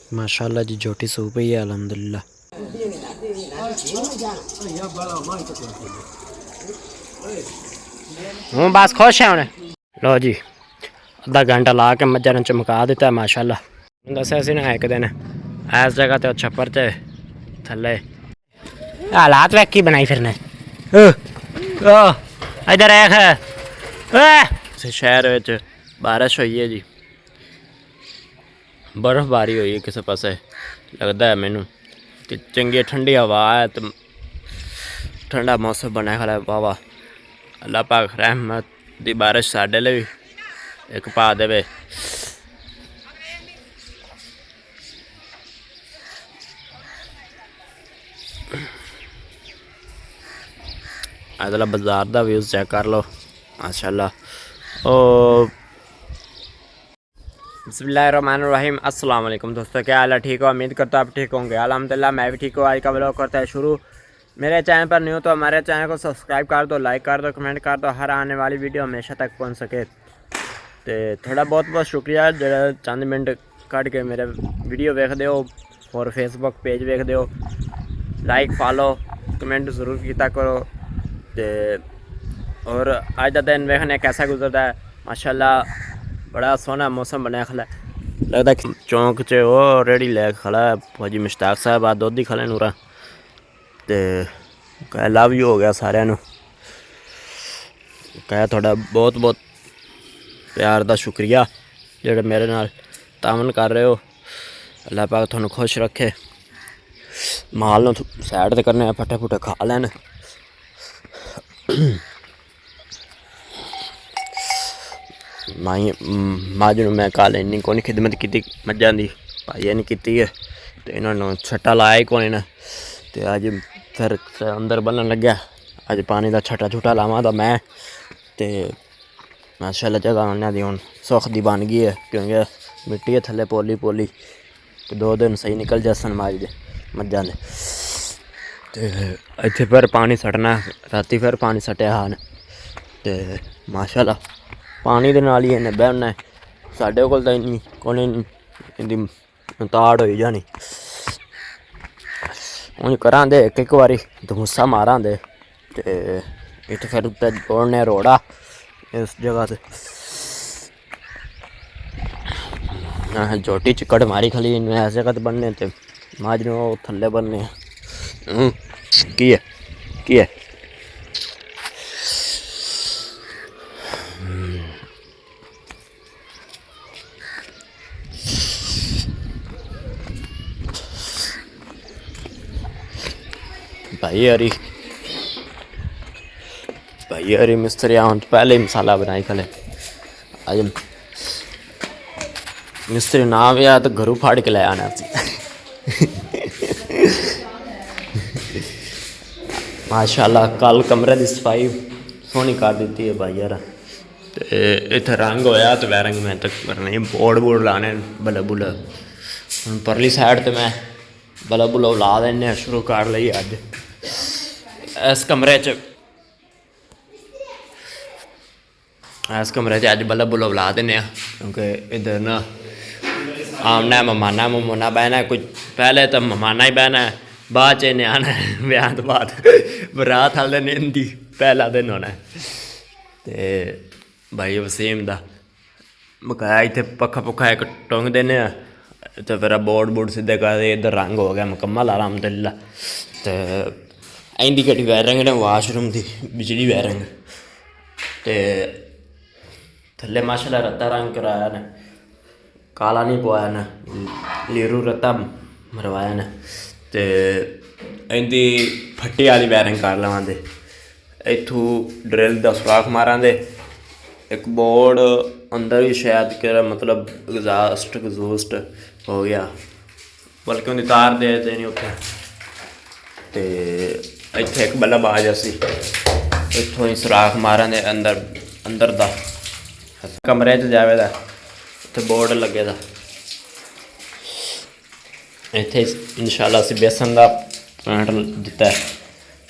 माशाल्लाह जी झोटी सूप ही है अल्हम्दुलिल्लाह। हूँ बस खुश है उन्हें। लो जी अद्धा घंटा ला के मज्जा ने चमका दिता है माशाल्लाह। दसा सी ना एक दिन इस जगह ते छप्पर ते थले हालात वेख की बनाई फिरने इधर शहर विच बारिश हुई है जी, बर्फबारी हुई है किसी पासे लगता है मैनू कि चंगी ठंडी हवा है तो ठंडा मौसम बनया खड़ा है। वाह वाह अल्लाह पाक रहमत दी बारिश साडे लिए भी एक पा देवे। अगला बाजार का व्यूज़ चेक कर लो माशाल्लाह। ओ बिस्मिल्लाहिर्रहमानिर्रहीम अस्सलाम वालेकुम दोस्तों, क्या हाल है? ठीक हो? उम्मीद करता हूँ आप ठीक होंगे। अल्हम्दुलिल्लाह मैं भी ठीक हूँ। आज का व्लॉग करता है शुरू। मेरे चैनल पर न्यू तो हमारे चैनल को सब्सक्राइब कर दो, लाइक कर दो, कमेंट कर दो, हर आने वाली वीडियो हमेशा तक पहुँच सके। तो थोड़ा बहुत बहुत शुक्रिया जो चंद मिनट कट के मेरे वीडियो वेखते हो और फेसबुक पेज वेखते हो। लाइक फॉलो कमेंट ज़रूर किया करो। तो और अज का दिन वेखने कैसा गुजरता है माशाल्लाह। बड़ा सोहना मौसम बनया खड़ा है। लगता चौंक च वो रेड़ी लै खड़ा है भाजी मुश्ताक साहब आ दुध ही खले नूरा। तो लव यू हो गया सारे कह थोड़ा बहुत बहुत प्यार का शुक्रिया जो मेरे नाल तामन कर रहे हो। अल्लाह पाक थोड़ा खुश रखे। माल सैड ते करने फटे फुटे खा लैन। माई मज मैं कल इन्नी को खिदमत की मज्जा की भाई ने की है तो इन्होंने छट्टा लाया ही कौन ने। तो अज फिर अंदर बलन लग्या अज पानी का छट्टा छुट्टा लावा तो मैं तो माशाल्लाह जगह उन्होंने दी हूँ सुख दी बन गई है क्योंकि मिट्टी है थले पोली पोली तो 2 दिन सही निकल जासन मज दे मज्जा ने। तो इत्थे फिर पानी सटना राती फिर पानी सटिया हाँ तो माशाल्लाह पानी दे नाल ही इन्हें बहना साढ़े कोल तो इन्नी कौन इंदी ताड़ हो जानी हूँ करा दे एक बारी धमुसा मारा दे। तो इत फिर उत्ते जोड़ने रोड़ा इस जगह से झोटी चिकड़ मारी खली इस जगह तो बनने तो माजरे वो थले बनने की है भाई अरे मिस्त्री आउन पहले ही मसाला बनाई खले। आज मिस्त्री ना भी आया तो घरों फाड़ के ले आना माशाल्लाह। कल कमरे की सफाई सोहनी कर दी है भाई यार। तो इतना रंग होया तो वैरंग मैं तक करने बोर्ड बोर्ड लाने बल्ब बुलब हम परली साइड तो मैं बल्ब बुलब ला देने शुरू कर ली। अज इस कमरे अज बल्ब बुलब ला देने क्योंकि इधर ना आमना मेहमाना ममूना बहना कुछ पहले तो मेहमाना ही बहना है बाद च इन्हें आना है ब्याह तो बाद बरात आले दिन हिंदी पहला दिन होना है। तो भाई वसीम दा मकाया इतने पक्खा पुखा एक टुंग देने तो फिर बोर्ड बोर्ड सीधे कर इधर रंग हो गया मुकम्मल अलहमदुलिल्लाह। तो इंदी कटी वायरिंग ने वाशरूम की बिजली वायरिंग तो थले माशाल्लाह रत्ता रंग कराया ने काला नहीं पवाया ने लीरू रत्ता मरवाया ने। तो इंदी फट्टी वाली वायरिंग कर लवां दे इथू ड्रिल का सुराख मारा दे एक बोर्ड अंदर ही शायद कि मतलब एग्जॉस्ट हो गया बल्कि उन्हें तार दे देनी उत्थे। तो इत्थे एक बल्ब आ जासी इत्थों ही सुराख मारा दे अंदर अंदर दा कमरे च जावे दा उत्थे बोर्ड लगे दा। इत्थे इंशाल्लाह असीं बेसन का प्लांट दिता है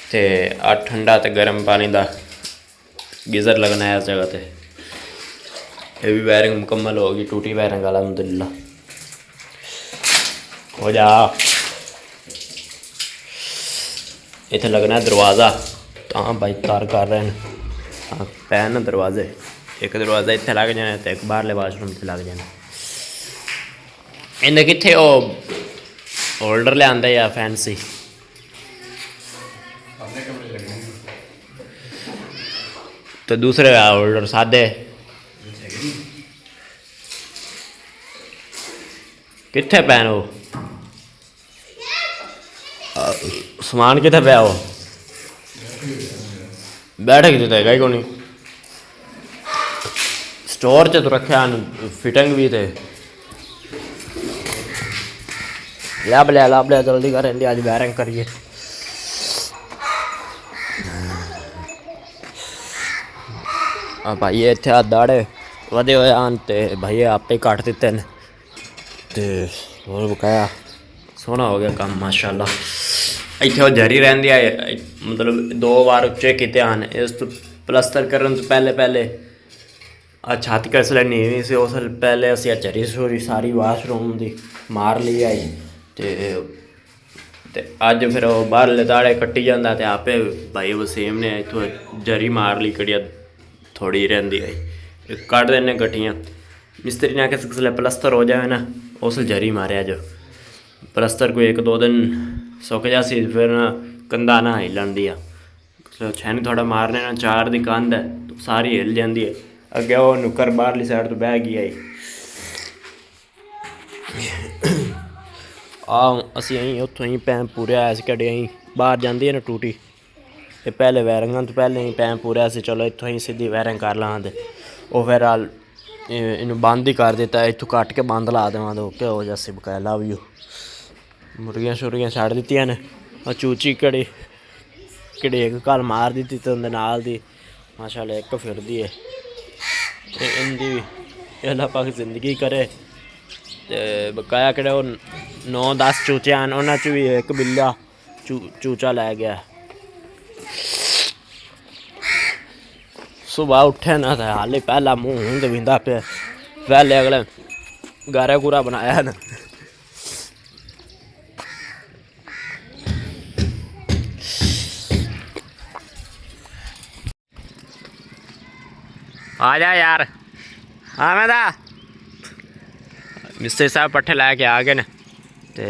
तो आ ठंडा तो गर्म पानी का गीज़र लगना है इस जगह पर। ये भी वायरिंग मुकम्मल होगी टूटी वायरिंग अलहमदुलिल्लाह। हो जा। इत्थे लगना दरवाज़ा तो भाई तार कर रहे हैं। हाँ पैन ना दरवाजे, एक दरवाज़ा इत्थे लग जाना तो एक बाहरले वाशरूम से लग जाना। इन्हें कितने होल्डर ले आंदा या फैंसी तो दूसरे होल्डर सादे कितने पैन हो समान कितने पे हो बैठे कि है ही को नहीं स्टोर च तो रखे फिटिंग भी थे लाभ लिया जल्दी कर अज वायरिंग करिए। भाई इतने आ दाड़े वधे हुए आन तो भाई आपे कट दिते ने ते होर बकाया सोहना हो गया काम माशाल्लाह। इत्थे वो जरी रहिंदी है मतलब 2 बार उच्चे किते आन इस तो प्लस्तर करन तो पहले छत कसले नीवी से उस पहले असी झरी छोरी सारी वाशरूम की मार ली आई ते अज फिर बाहरले दाड़े कट्टी जाता तो आपे भाई वसीम ने इतों जरी मार ली कड़िया थोड़ी रही आई कट देने गट्टियाँ मिस्त्री ने आके किसले प्लस्तर हो जाए ना उस जरी मारिया जो प्लस्तर को 1-2 दिन सुक जासी फिर ना कंधा ना हिलन दिया छैनी थोड़ा मारने ना 4 की कंध है तो सारी हिल जाती है अगे वो नुक्कर बाहरली साइड तो बह गई आई असी अं उतों ही पैंप पूरे ऐस कड़े अं बाहर जाती है ना टूटी ये पहले वायरिंग तो पहले ही पैंप पूरे से चलो इतों ही सीधी वायरिंग कर ला तो वह फिर इन बंद ही कर दिता इतों कट के बंद ला देव तो क्या हो जैसे बकाया लव यू मुर्गियां शुर्गियां छड़ दित्तियां ने चूची घड़ी एक कल मार दी तो उन्हें नाल दी माशाल्लाह एक फिरदी है इनकी भी अल्लाह पाक जिंदगी करे ते बकाया कि 9-10 चूचे आन उन्होंने भी एक बिल्ला चूचा लै गया। सुबह उठे ना तो हाले पहला मुँह तो बिंदा पे पहले अगले गारा गुरा बनाया ना आ जा यार। हाँ मैं था मिस्त्री साहब पट्ठे लै के आ गए न ते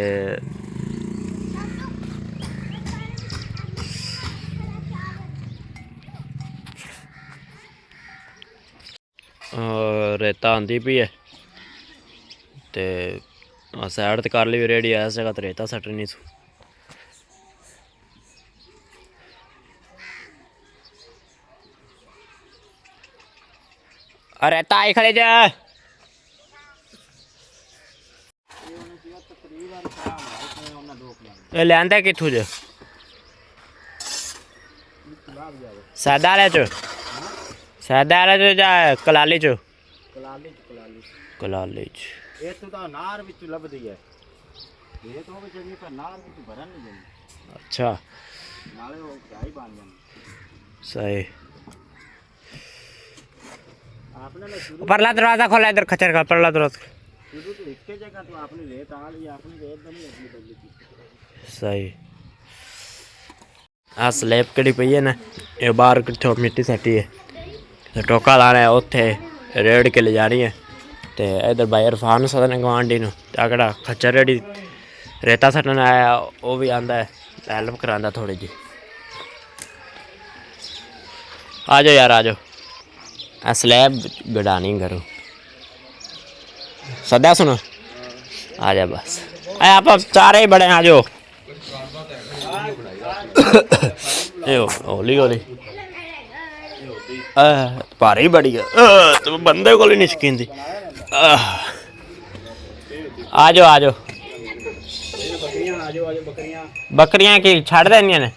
रेता आंदी पी है ते सैड तो कर ली रेडी ऐस जगह तो रेता सट्टनी सू रेता आई खड़े जा लिया कितों जो सैदा आले चो सैदा आले चो जा कलाली चो कलाली अच्छा सही परला दरवाजा खोला इधर खचर का परला दरवाजा सही। हाँ स्लैब कड़ी पई है ना ये बाहर कितों मिट्टी सटी है तो टोका लाना है उत्थे रेड़ के ले जानी है तो इधर भाई इरफान सदन गवांडी आकड़ा खच्चर रेड़ी रेता सटन आया वो भी आंदा है हेल्प करांदा थोड़ी जी। आ जाओ यार आ जाओ स्लैब गड़ानी करो सदा सुनो आ जा बस आप चारे ही बड़े आ जाओ होली होली भारी बड़ी है तो बंदे को नहीं शकीन थी। आ जाओ बकरियां की छड़ देनिया ने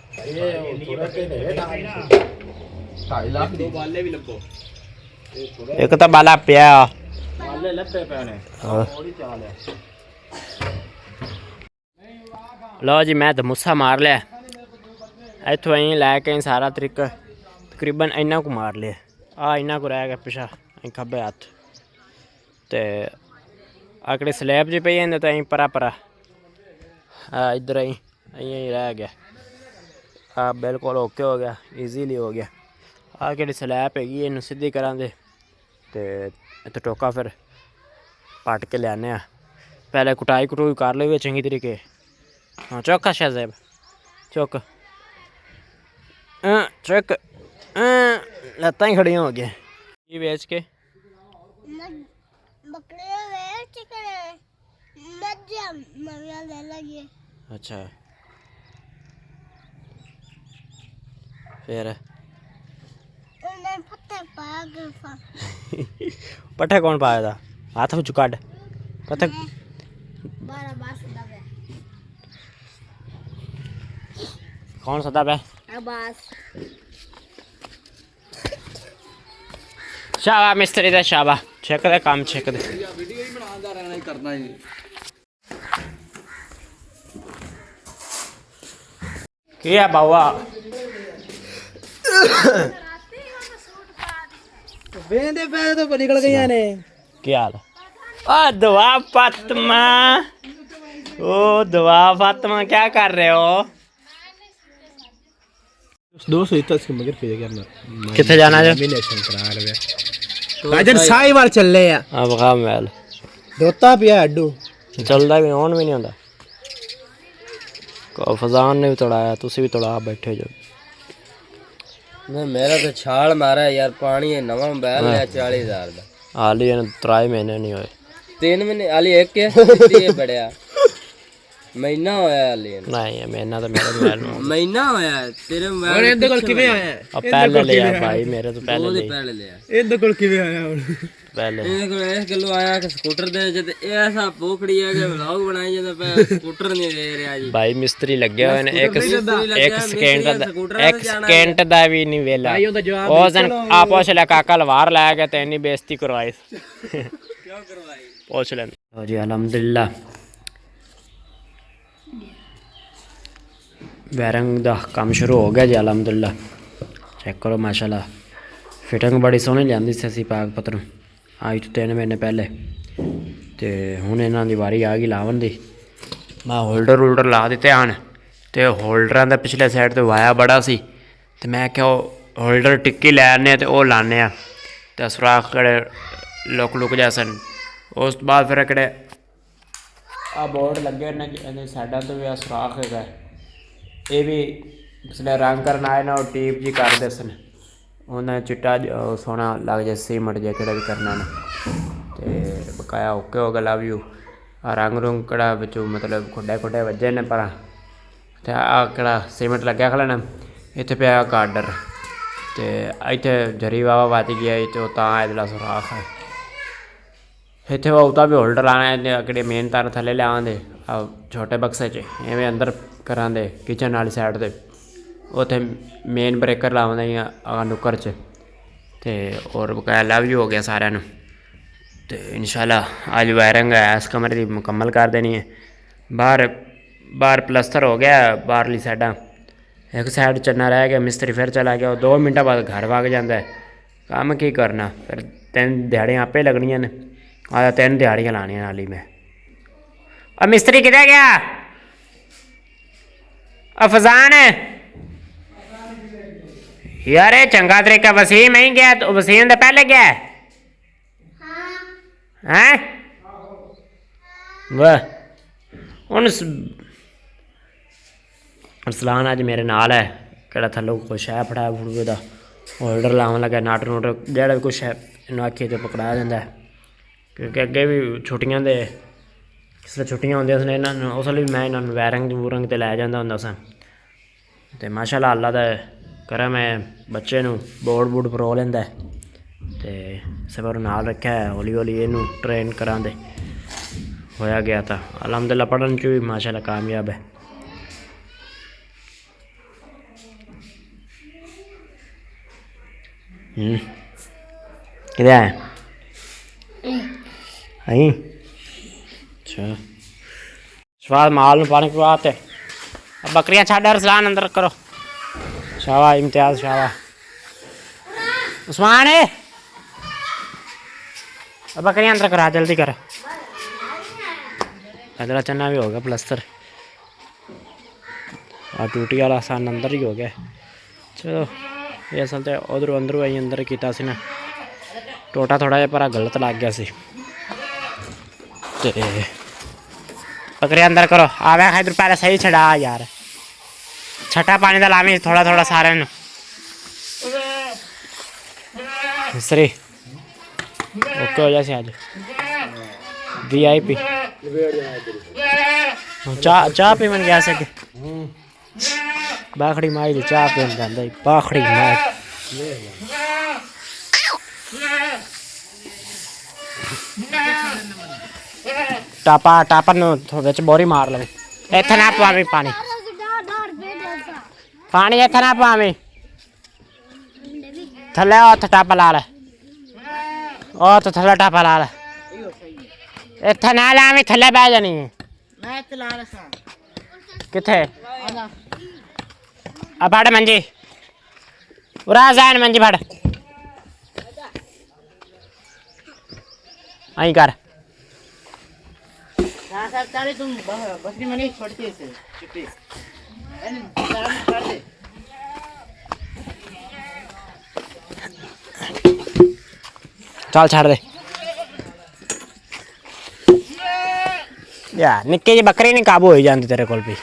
एक तो बाला पिया लो जी मैं तो मुस्सा मार लिया इतों अं लैके सारा तरीका तकरीबन इन्ना को मार लिया इन्ना को रह गया पिछा खब्बे हथ तो आकड़े स्लैब जी पे तो अं परा इधर ही यहीं रह गया। बिल्कुल ओके हो गया, ईजीली हो गया। कि स्लैब हैगी इन सीधी करा दे तो इतना टोका फिर पट के लिया। पहले कुटाई कुटुई कर ली चंगी तरीके। हाँ चौका शाहजेब चुक चुक लत्तां ही खड़ियां हो गया। ये बेच के अच्छा फिर पट्ठे कौन पाया था? हाथ में चुकाड पत्थर कौन सदा पे शाबा मिस्त्री दा शाबा चेक दे काम चेक दे क्या बाबा वेंदे पैसे तो निकल गई ने। क्या हाल ओ दुआ फातिमा, ओ दुआ फातिमा क्या कर रहे हो? 210 के मगर पे करना किथे जाना है? राजन साहिवाल चल रहे हैं। अब खा मैल दोता पिया अड्डू चलदा भी ऑन भी नहीं होंदा। को फजान ने भी तोड़ाया, तुसी भी तोड़ा बैठे जो। नहीं मेरा तो छाल मारा है यार, पानी है नवा बैल है 40,000 का। हाली 3 महीने नहीं होए। 3 महीने हाली एक के बढ़िया महीना होया हाली नहीं महीना तो मेरे मोबाइल में महीना होया तेरे मोबाइल और ਇਹਦੇ ਕੋਲ ਕਿਵੇਂ ਆਇਆ? अब पहले लिया भाई मेरे तो पहले ਉਹਦੇ ले ਪਹਿਲੇ ਲਿਆ ਇਹਦੇ ਕੋਲ ਕਿਵੇਂ ਆਇਆ ਹੁਣ? पहले ਇਹਦੇ ਕੋਲ ਇਸ ਗੱਲੋਂ ਆਇਆ ਕਿ ਸਕੂਟਰ ਦੇ ਜਦ ਇਹ ਐਸਾ ਪੋਖੜੀ ਹੈ ਕਿ ਵਲੌਗ ਬਣਾਈ ਜਾਂਦਾ ਪਿਆ ਸਕੂਟਰ ਨਹੀਂ ਦੇ ਰਿਹਾ ਜੀ भाई मिस्त्री लगे हुए ने एक सेकंड दा भी नहीं वेला उस दिन आप पूछ ले काका लवार लाया गया तो इन्नी बेइज्जती करवाई क्यों करवाई पूछ ले जी। अल्हम्दुलिल्लाह वायरिंग दा काम शुरू हो गया जी। अल्हम्दुलिल्लाह चेक करो माशाल्लाह फिटिंग बड़ी सोहनी लियांदी सी असीं पाक पत्तरों आज तो 3 महीने पहले तो हुण इन्हां दी वारी आ गई लावन दी। मैं होल्डर ला दिते हन तो होल्डरां दे पिछले साइड तो वाया बड़ा सी तो मैं क्या होल्डर टिक्की लै आने तो वह लाने तो सुराख कड़े लुक जैसन। उस तो बाद फिर कड़े आ बोर्ड लगे ने साइडा तो भी आ सुराख है ये भी जिसने रंग करना आए ना टीप जी कर दे सन उन्हें चिट्टा सोना लग जाए सीमट जो कि भी करना ना तो बकाया ओके हो गया लव यू। रंग रुंग कड़ा बचू मतलब खुडे खुडे वजे ने पर तो आड़ा सीमट लग्या खड़ा ना इतने पे गार्डर तो इतने जरी वावा बच गया तो इधला सुराख है इतने उता भी होल्डर लाना अगड़े मेन तार थले लिया दे छोटे बक्से च इवें अंदर करा दे किचन वाली साइड से उत्थे मेन ब्रेकर लाने नुक्कर च ते और बकाया लव यू हो गया सारे तो इंशाल्लाह अज वायरिंग है इस कमरे की मुकम्मल कर देनी है। बाहर प्लस्तर हो गया बाहरली साइडा एक साइड चन्ना रह गया मिस्त्री फिर चला गया 2 मिनटा बाद घर भाग जाता है। काम की करना फिर 3 दिहाड़ियाँ आपे लगनियाँ ने आया 3 दिहाड़ियाँ लानियाँ नाली में। और मिस्त्री किधर गया? अफजान यार चंगा तरीका वसीम ही गया तो वसीम तो पहले गया हैं वाह उन अरसलान अज मेरे नाल है कड़ा थल्लों कुछ है फटाया फुड़वे का होल्डर लावन लगे नाट नूट जेड़ा भी कुछ है इन्हों आखिए तो पकड़ाया जाता है क्योंकि अगे भी छुट्टियां दे जिसले छुट्टियां होंदियां सन इन्होंने उस भी मैं इन्होंने वायरिंग वूरिंग ते लै जांदा हुंदा सा तो माशाल्लाह अल्लाह दा करम है बच्चे नूं बोर्ड बूड परो लैंदा तो सबर नाल रखा है हौली हौली इनू ट्रेन करांदे होया गया था। अल्हम्दुलिल्लाह पढ़न च भी माशाल्लाह कामयाब है। किधर है आई अच्छा स्वाद माल में पानी पिवाते अब बकरियां छाड़ अरसलान अंदर करो शाबाश इम्तियाज शाबाश उस्मान है अब बकरियां अंदर करा जल्दी कर इधर चन्ना भी होगा प्लस्तर आ टूटी वाला सन अंदर ही हो गया। चलो ये असल तो उधरों अंदरों आई अंदर किया सी ना टोटा थोड़ा जिहा पर गलत लग गया सी ते बकरे अंदर करो आवे इधर पहले सही छड़ा यार छठा पानी का लावी थोड़ा थोड़ा सारे मिस्त्री ओके हो जाए आज VIP चाह पीवन गया से बाखड़ी माई दी चाह पीन जांदा बाखड़ी माई टापा टापा विच बोरी मार लवे इत्थे ना पावी पानी पानी इत्थे ना पावी थल्ले उत्थे टापा ला ले तो थल्ले टापा ला ले इत्थे ना लावी थल्ले बह जानी है किथे फड़ मंजी उरा जान मंजी फड़ आई कर चल छड़ दे यार निक्की जी बकरी नहीं काबू हो जाती तेरे कोल भी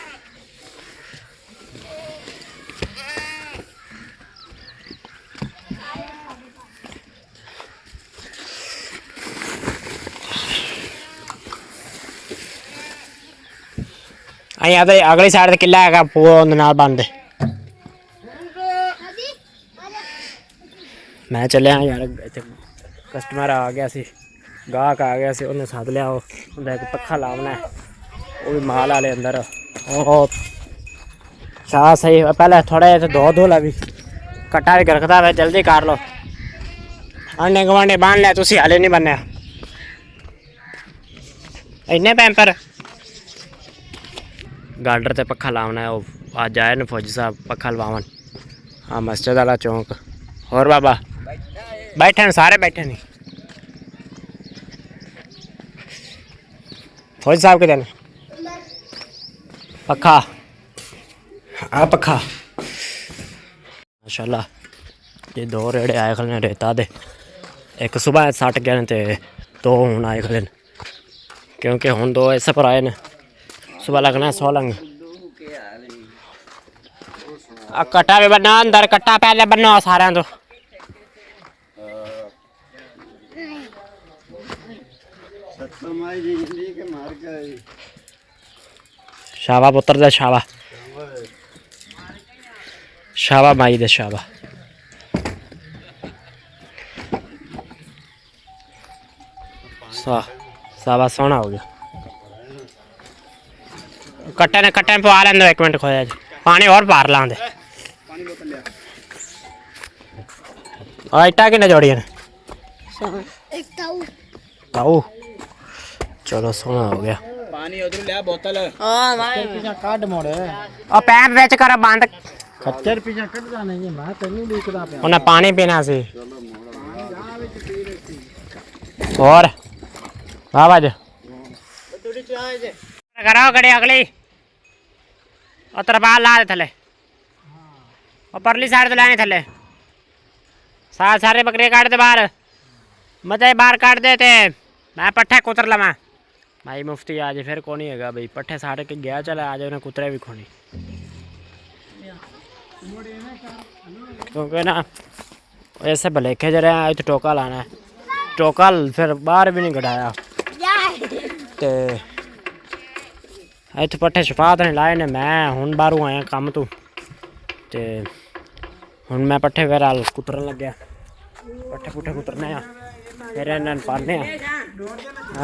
अगली साइड किला है बन दे मैं चलिया यार कस्टमर आ गया सी गाहक आ गया सी उन्हें सद लिया एक पक्खा लावना है वो भी माल वाले अंदर शाह सही पहले थोड़ा धो धो ला भी कट्टा भी रखता है जल्दी कर लो आंडे गवांडे बांध लिया तुसी हाले नहीं बनया इन्ने पैंपर गार्डर ते पक्खा लावना है वो आज आए न फौजी साहब पक्खा लवावन हाँ मस्जिद वाला चौंक और बाबा बैठे न सारे बैठे नहीं फौजी साहब के दिन पक्खा आ पक्खा माशाल्लाह ये 2 रेड़े आए खले रेता दे एक सुबह 60 गए ते 2 हूँ आए खले क्योंकि हूँ 2 इस पर आए न सुबह लगना 100 लंग कट्टा भी बनना अंदर कट्टा पहले बनना सारे तो शाबा पुत्र दे शाबा शाबा माई दे शाबा शाबा सोना हो गया कट्टे ने पवा लें 1 मिनट खोया जी पानी और पार ला दे इटा कि जोड़िया ने ताऊ चलो सोना हो गया पानी उधर ले बोतल पीछे काट मोड़े और पैप बेच कर बंद खच्चर पीछे कट जाने ये मैं तन्नी देखदा पे उन्हें पानी पीना सी और बाबा जी थोड़ी चाय दे कराओ गड़े अगली और तरपाल ला दे थले और परली साइड तो लाने थले सारे बकरे काट दे बाहर मजे बाहर काट देते मैं पट्ठे कुतर लवा भाई मुफ्ती आज फिर कौन ही है भाई पट्ठे साढ़े के गया चला आज उन्हें कुतरे भी खोनी क्योंकि ना ऐसे भलेखे जरे आए तो टोका लाना है टोका फिर बाहर भी नहीं कढ़ाया ते इतने पट्ठे शफात नहीं लाए ने मैं हूँ बाहरों आया काम तू ते हूँ मैं पट्ठे फिर कुतरन लग्या पट्ठे पुट्ठे कुतरने फिर इन्हें पाने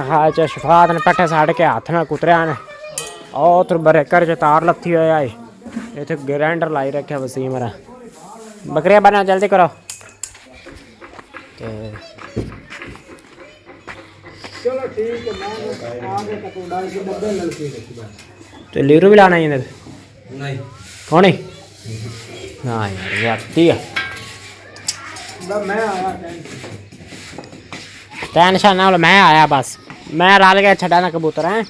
हाँ च शफात ने पट्ठे साड़ के हाथ में कुतरिया ने तो ब्रेकर च तार लत्थी होया इतने ग्राइंडर लाई रखे वसीम मेरा बकरियां बना जल्दी करो तो लीरू भी लाना नहीं कौन हाँ यार है टेंशन ना मैं आया बस मैं राल गया छड़ा ना कबूतर है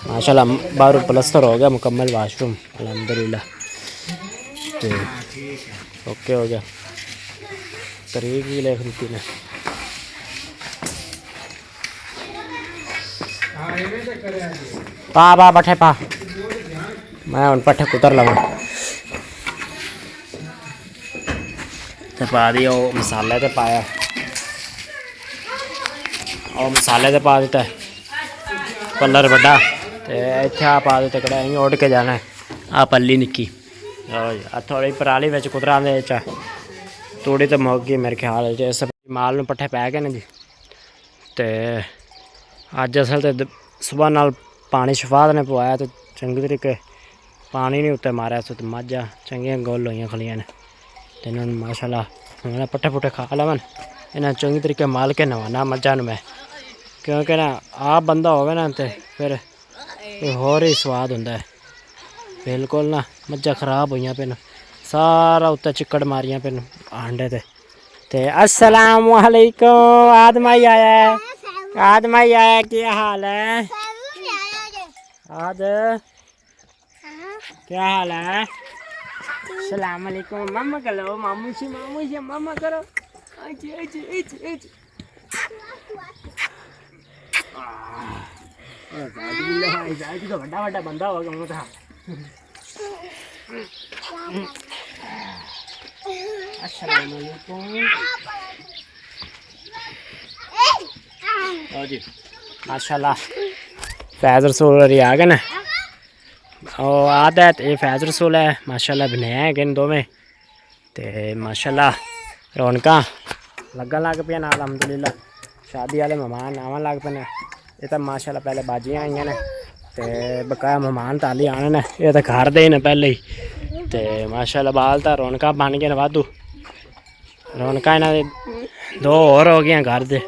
माशाल्लाह बाहर प्लस्तर हो गया मुकम्मल वाशरूम अल्हम्दुलिल्लाह। तो ओके हो गया। तरीक भी लिख दी ने। पा पट्ठे पा मैं उन पट्ठे कुतर लवा ते पा दिया वो मसाले ते पाया और मसाले ते पा दिता पल्लर बड़ा ते इत्थे आ पा दिते कढ़ाई उड़ के जाना है। आ पल्ली निक्की थोड़ी पराली बिच कुतरा दे तोड़ी तो मुक गई मेरे ख्याल इस माल में पट्ठे पै गए ने जी। ते अज असल तो सुबह नाल पानी शफात ने पवाया तो चंगी तरीके पानी नहीं उत्ते मारिया तो मझां चंगियां गोल होइयां खलियां ने ते इन्होंने माशाल्लाह उन्होंने पट्ठे पुट्ठे खा लवन इन्हें चंगी तरीके माल के नवाना मझां नूं मैं क्योंकि ना आप बंदा होवे ना तो फिर होर ही स्वाद हुंदा है। बिल्कुल ना मझां खराब होइयां पिन सारा उत्ते चिक्कड़ मारियां पिन आंडे ते अस्सलाम वालेकुम आदमाई आया है आदमाई आया क्या हाल है आद क्या हाल है अस्सलाम वालेकुम मम्मा करो मामू से मम्मा करो तो बड़ा बड़ा बंदा होगा मुझे अस्सलाम वालेकुम जी माशाल्लाह फैज़ रसूल आ गए ना और आदत ये फैज़ रसूल है माशाल्लाह बनाया है इन दोवें ते माशाल्लाह रौनकां लगन लग पे ना अलहमदुलिल्लाह शादी वाले मेहमान आवन लग पे ये तो माशाल्लाह पहले बाजियां आईयां ने ते बकाया मेहमान ताली आने ने ये तो घर दे ने पहले ही ते माशाल्लाह बाल तो रौनकां बन गए वाधू रौनकां इन्हां दे दो और हो गई घर दे।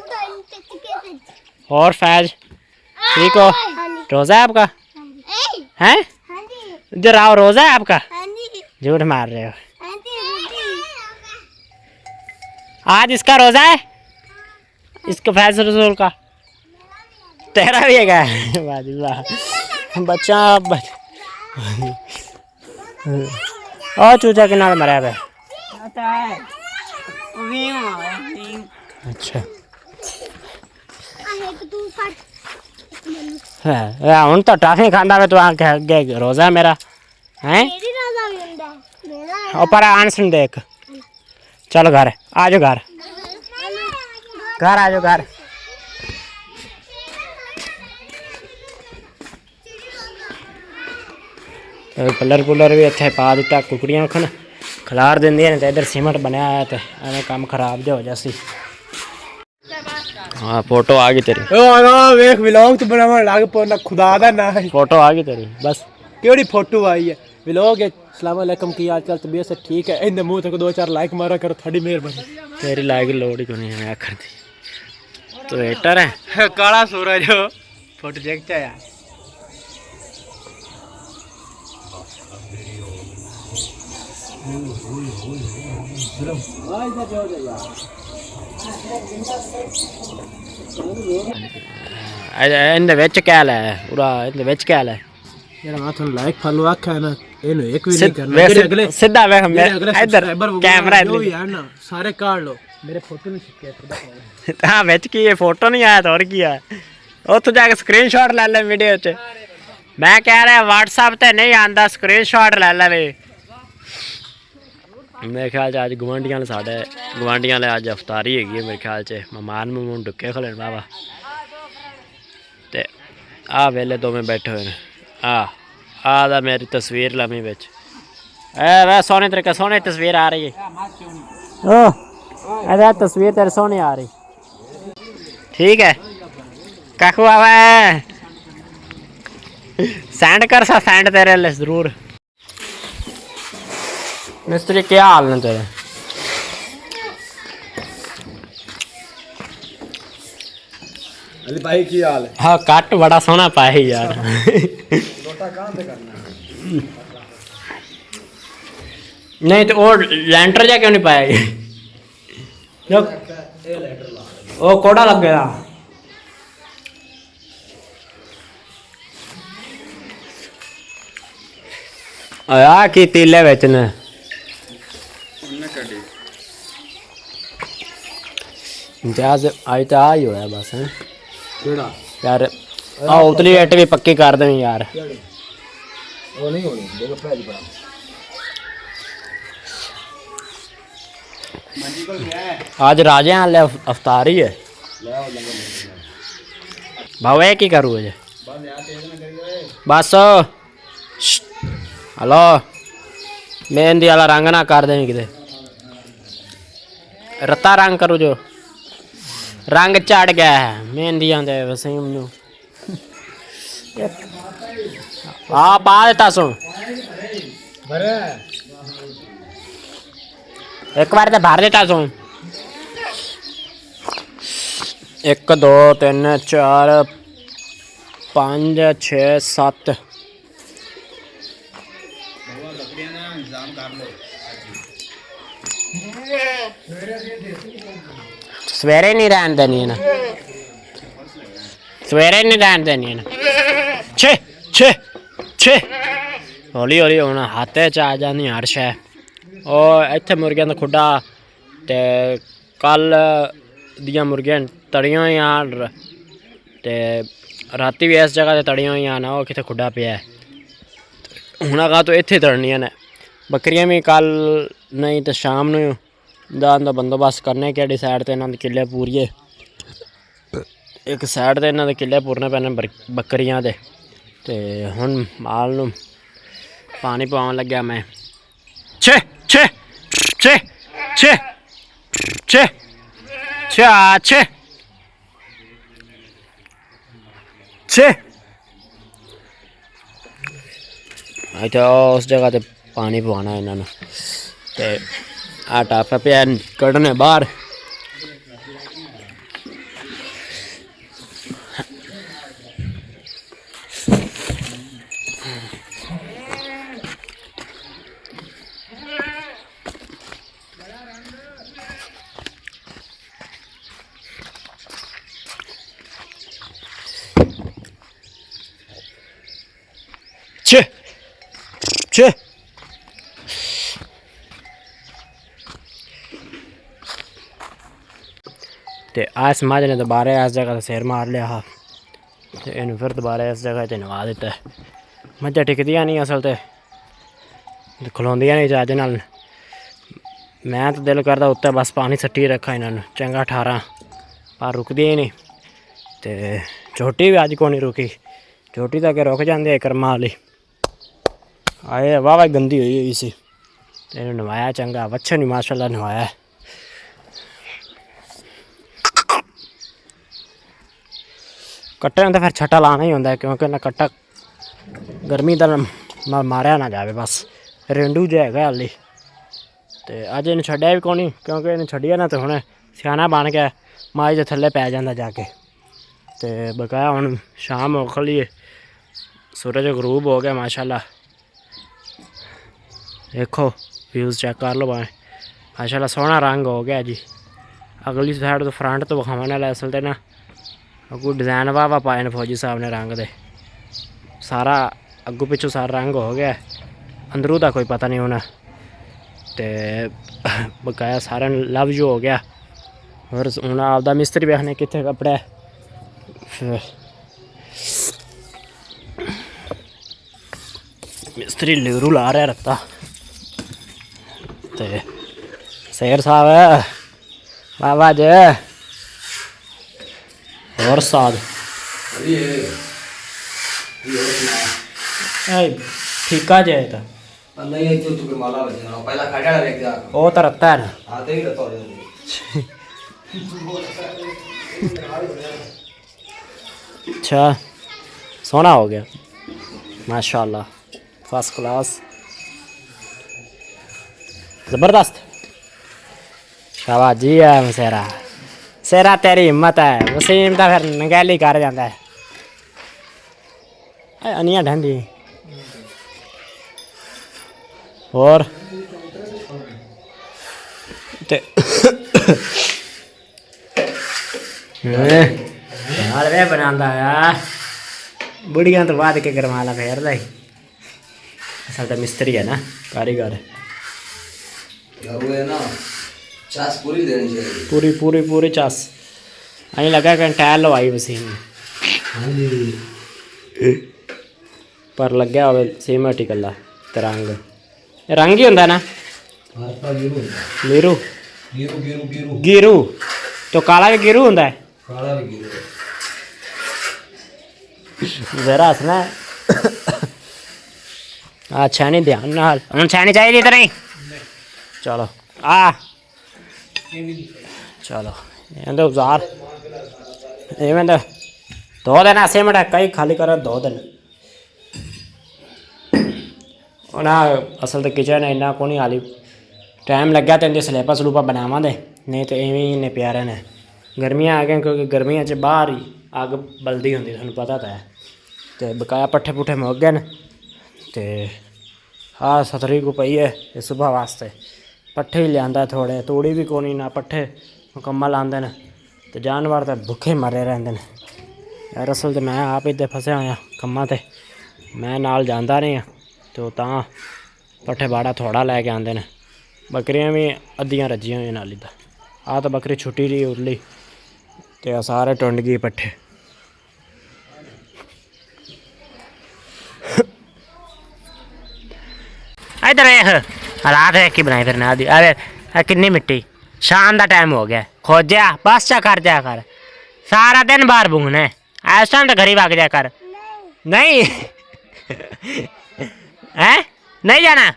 और फैज ठीक हो रोज़ा है आपका हैं इधर आओ रोज़ा है आपका झूठ मार रहे हो आज इसका रोज़ा है इसका फैज रसूल का तेरा भी है क्या बच्चा और चूचा के नाल मरा है अच्छा हूँ तो टाफी खांदा वे तू आगे रोज़ा मेरा हैं ऊपर आन सुन देख चलो घर आ जाओ घर घर आ जाओ घर कलर कुलर भी इत्थे पा दिता कुकड़ियां खन खिलार देंदियां ने ते इधर सीमेंट बनया है तो एवं काम खराब जो हो जासी। हाँ फोटो आ गई तेरी वेख व्लॉग तो बनावन लग पौना खुदा दा ना है फोटो आ गई तेरी बस केड़ी फोटो आई है व्लॉग है। अस्सलाम वालेकुम की हाल चाल तबीयत से ठीक है इन मुंह तक 2-4 लाइक मारा करो थोड़ी मेहरबानी तेरी लाइक लोड ही कोनी है आखर दी तो हेटर है काला सूरज हो फोटो देख चाया इनदे विच क्या है पूरा इनदे विच क्या है यार मैं थोड़ा लाइक फॉलो आखा है ना इनो एक भी नहीं करना अगले सीधा वेख इधर कैमरा जो भी है ना सारे काट लो मेरे फोटो नहीं चिपके हां विच की ये फोटो नहीं आया तो और की है ओथे जाके स्क्रीनशॉट ले ले वीडियो च मैं कह रहा व्हाट्सएप ते नहीं आंदा स्क्रीनशॉट ले ले मेरे ख्याल च अज गवांढियां ने साढ़े गवांढियां ने अज अफतारी हैगी मेरे ख्याल च मेहमान मूहमान डुके खले बाबा ते आ वेले दोवें बैठे हुए ने आ मेरी तस्वीर लमी बिच वह सोने तरीके सोने तस्वीर आ रही है अरे तस्वीर तेरे सोने आ रही ठीक है काकू आवा सेंड कर सा सेंड तेरे लिए जरूर मिस्त्री क्या हाल ने तेरे अली भाई की हाल है हाँ कट बड़ा सोहना पाया यार लोटा कहां से करना नहीं तो और लेंटर जा क्यों नहीं पाया वो कोड़ा लग गया ਆ ਕੀ ਤੀਲੇ ਵਿੱਚ ਨੇ जहाज आज तो आ ही होया बस है यार आ उतली रेट भी पक्की कर दें यार वो नहीं होनी देखो पहले बड़ा आज राजे वाले अवतार ही है भावे की करूँ अजे बस हेलो मेहंदी वाला रंग ना कर दें किते रत्ता रंग करो जो रंग चढ़ गया है मेहंदियां दे वसीम नू आ पा देता सुन एक बार तो भर देता सुन 1 2 3 4 5 6 7 सवेरे नहीं रहन देनी है ना सवेरे नहीं रहन देनी है ना छे छे छे हौली हौली होना हाथे च आ जानी हर शै और इत्थे मुर्गियां दा खुड्डा ते कल दियां मुर्गियां तड़ियां होई आन ते राती भी इस जगह ते तड़ियां होई आन ओह् कित्थे खुड्डा पिया हुण अगा तो इत्थे तड़नियां ने बकरियां भी कल नहीं तो शाम नूं दान दा बंदोबस्त करने केड़ी साइड ते इन्हां दे किले पूरीए एक साइड ते इन्हां दे किले पूरने पैने बकरियां दे ते हुण माल नूं पानी पावन लग्या मैं छे छे छे छे छे छे छे छे अच्छा उस जगह ते पानी पवाना इन्हां नूं ते आटा पे कड़ने बाहर छे छे ते आज समाज ने दोबारा इस जगह सिर मार लिया हा ते इन फिर दोबारा इस जगह ते नवा दिता है मझां टिकदियां नहीं असल ते खलोंदियां नहीं चज्ज नाल मैं तो दिल करदा उत्ते बस पानी सट्टी रखा इन्हां चंगा ठारा पर रुकदी ही नहीं ते छोटी भी अज को नहीं रुकी छोटी तो अगे रुक जाती है कर्मा वाली आए वाह गंदी हुई सी ते नवाया चंगा वच्छे नहीं माशाल्लाह नवाया कट्टे तो फिर छट्टा लाना ही होंदा है क्योंकि ना कट्टा गर्मी का मारिया ना जाए बस रेंडू जो है हाली तो अज इन छड्डिया भी कौन क्योंकि इन छड्डिया ना तो हुण सियाना बन गया माई के थल्ले पै जाता जाके तो बकाया हुण शाम हो खली सूरज गरूब हो गया माशाल्लाह देखो व्यूज़ चेक कर लो भाई माशाल्लाह सोहना रंग हो गया जी अगली साइड तो फ्रंट तो विखाने वाला असल तो ना अगू डिज़ाइन वाह पाए ने फौजी साहब ने रंग दे सारा अगू पिछू सारा रंग हो गया अंदरों का कोई पता नहीं होना तो बकाया सारा लव यू हो गया और हूँ आपदा मिस्त्री भी आखने कितने कपड़े मिस्त्री लेरू ला रहा रत्ता तो शेर साहब बाबा जी और साद ठीका जाए तो नहीं तू माला बजना पहला खाड़ा लेके जा वो तो रत्ता है ना आते ही रत्ता अच्छा सोना हो गया माशाल्लाह फर्स्ट क्लास ज़बरदस्त शाबाश जी है मसेरा सेरा तेरी हिम्मत है वसीम तो फिर नंगैली कर जाता है अनिया ढंडी और यार वे बनांदा यार बुढ़ियां तो बाद के करमाला फेर लाई असल तो मिस्त्री है ना, कारीगर है। वो है ना, चास पूरी देनी चाहिए। पूरी पूरी पूरी चास अं लगा कि टायर लवाई मशीन में पर लग्या हो सीमेंट ही कला ते रंग रंग ही होंगे ना गिरू गिरू तो काला भी गिरू होंगे जरा हसना अच्छा नहीं ध्यान नाल हूँ छैनी चाहिए इधर नहीं चलो आ चलो ये उजार इवें तो 2 दिन ऐसे मिनट कई खाली कर 2 दिन ना असल तो किचन इन्ना को नहीं हाली टाइम लग्या तो इनके स्लैपा स्लूपा बनावा दे नहीं तो इवें ही इन्ने प्यारे ने गर्मियाँ आ गए क्योंकि गर्मियों च बाहर ही अग बलदी होंगी थानू पता तो है तो बकाया पट्ठे पुट्ठे मुक गए न ते हाँ 17 को पई है सुबह वास्ते पट्ठे ही लिया थोड़े तूड़ी भी कोनी ना पट्ठे मुकम्मल आते हैं तो जानवर तो भुखे मरे रहते हैं यार असल तो मैं आप इधर फसे होया कम्मा ते मैं नाल जाता नहीं तो पट्ठे बाड़ा थोड़ा लैके आते हैं बकरियां भी अद्धियां रज्जियां हुई नाली दा आ तो बकरी छुट्टी रही उरली तो सारे टुंड गए पट्ठे इधर रात है कि बनाई फिर ना दी अरे किन्नी मिट्टी शाम का टाइम हो गया खोजा बस चा कर जा कर सारा दिन बाहर बूंगने इस टाइम तो घर ही भाग जा कर नहीं है नहीं जाना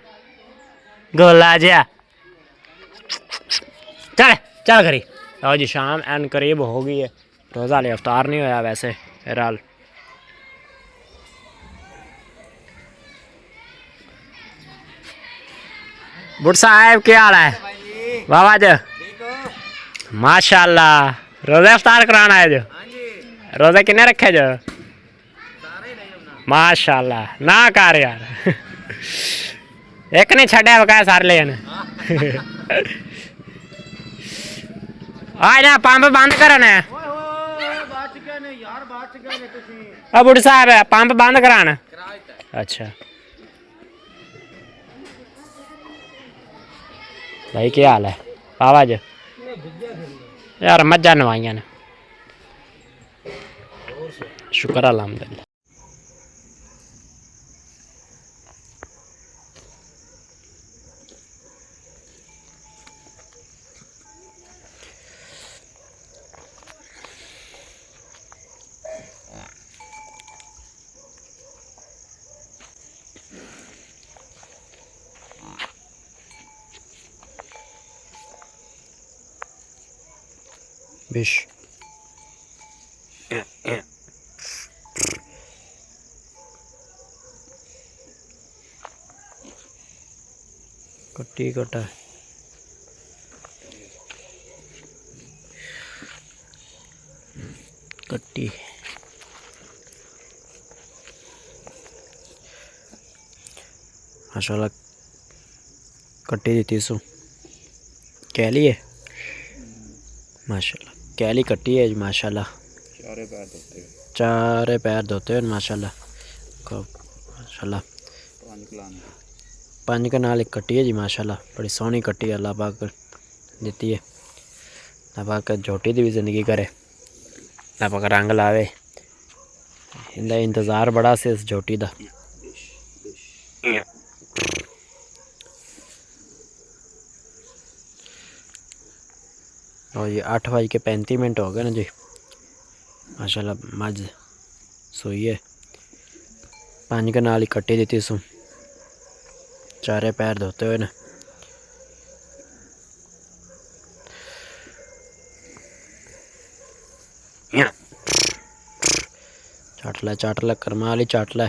गोला जा चल चल घरी आओ जी शाम एन करीब हो गई है रोज़ा ले अफ्तार नहीं होया वैसे फिलहाल बुट साहब क्या हाल है बाबा जी माशाल्लाह रोज़ा अफ्तार कराना है जो रोज़ा किन्ने रखे जो माशाल्लाह ना कर यार एक नहीं छड़े बकाया सारे ले आज ना पंप बंद करना है बुट साहब पंप बंद कराना अच्छा भाई क्या हाल है बाबा जी यार मज्जा नवाइया ने शुक्र अलहमदुलिल्लाह बिश कट्टी कटा कट्टी माशाल्लाह कट्टी दी सू कह लिए माशाल्लाह कैली कट्टी है जी माशाल्लाह चारे पैर धोते हैं माशाल्लाह माशाल्लाह 5 कनाल एक कट्टी है जी माशाल्लाह बड़ी सोहनी कट्टी अल्लाह पाक देती है अल्लाह पाक झोटी की भी ज़िंदगी करे अल्लाह पाक रंग लावे इनका इंतज़ार बड़ा से इस झोटी का और ये 8:35 हो गए ना जी माशाल्लाह मज सोई है 5 कनाल ही कट्टी दी सू चारे पैर धोते हुए ना चाट ला कर्मा वाली चाट ला